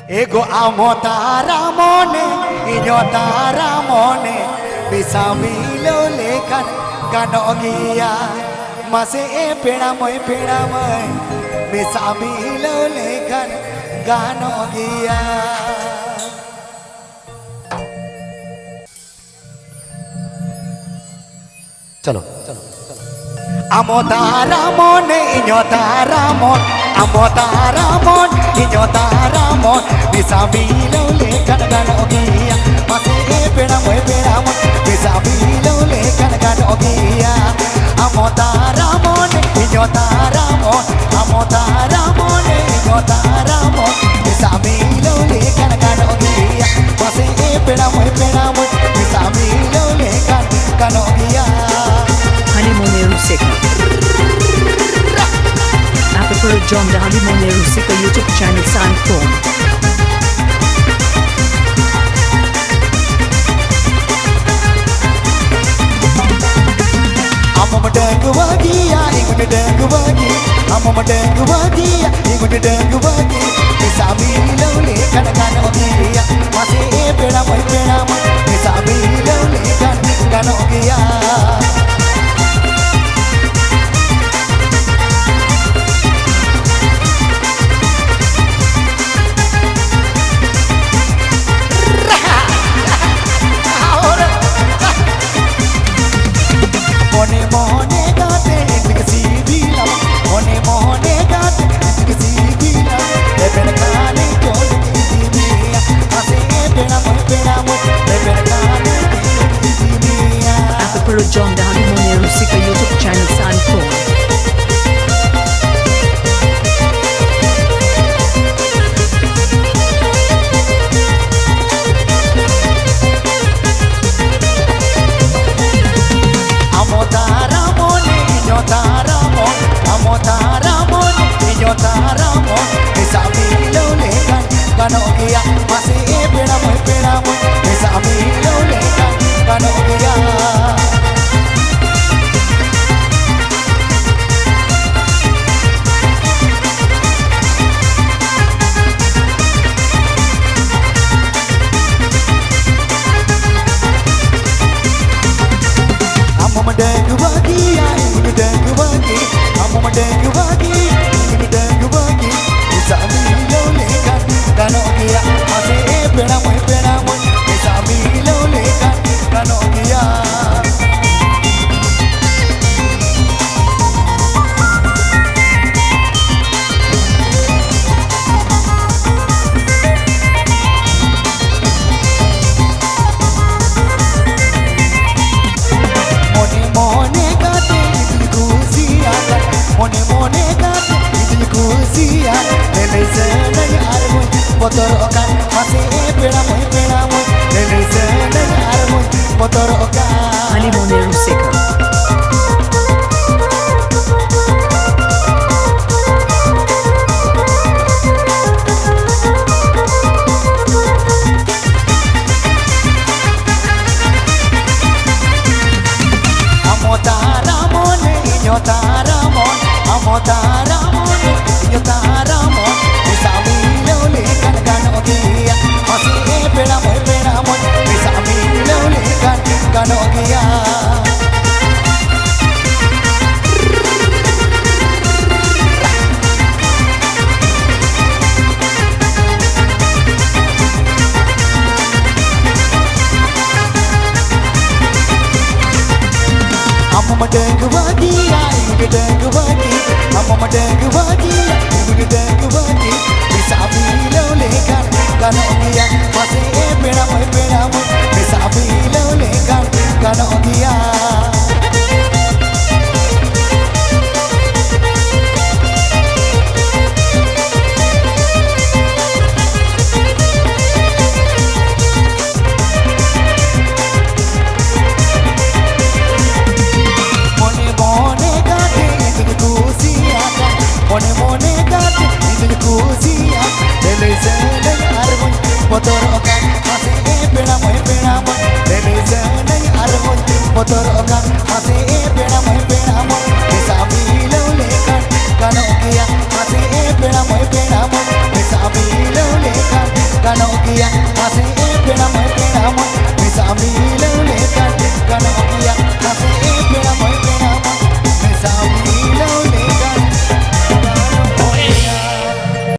Ego amo taramone, inyo taramone, bisa bilo lekan kanogia, masih peda moy, bisa bilo lekan kanogia. Chalo, chalo. Amo taramon, inyo taramon, amo taramon, inyo taramon, bisa bilo lekan kanogia, masih peda moy, bisa bilo lekan kanogia. Amo taramon, inyo taramon, amo taramon, inyo taramon, bisa bilo lekan kanogia, masih peda moy, bisa bilo lekan kanogia. Honeymoon Rusika. App for John the Honeymoon Rusika YouTube channel Sanford. Amo madengu bagia, ingun dengu bagi. Amo madengu bagia, ingun dengu bagi. Bisa bilo lekan kanogia, masih peda moy, bisa bilo lekan kanogia. Mone gate dikasi bilang, mone gate dikasi bilang, lepen kane jol di dunia, masih peda moy, lepen kane di dunia. App for John the Honeymoon Rusika YouTube channel Sanford. Amo taramon, inyo taramon, amo taramon, inyo taramon, bisa bilo lekan kanogia, masih peda moy, bisa bilo lekan kanogia. Amo madengu bagi, ingun dengu bagi. Amo madengu bagi, ingun dengu bagi. Bisa bilo lekan kanogia, masih peda moy, bisa bilo lekan kanogia. Mone gate idilku siakan, mone gate idilku siakan, lele senang armu motor okan, masih peda moy, lele senang armu motor okan. Honeymoon Rusika. Amo taramon, inyo taramon, amo taramon, inyo taramon, bisa bilo lekan kanogia, masih peda moy, bisa bilo lekan kanogia. Amo madengu bagi, ingun dengu bagi. Amo madengu bagi, ingun dengu bagi. Bisa bilo lekan kanogia, masih peda moy, bisa bilo lekan kanogia. Mone gate idilku siakan, mone gate idilku siakan, lele senang armu motor okan, masih peda moy, lele senang armu motor okan, masih peda moy, bisa bilo lekan kanogia, masih peda moy, bisa bilo lekan Mase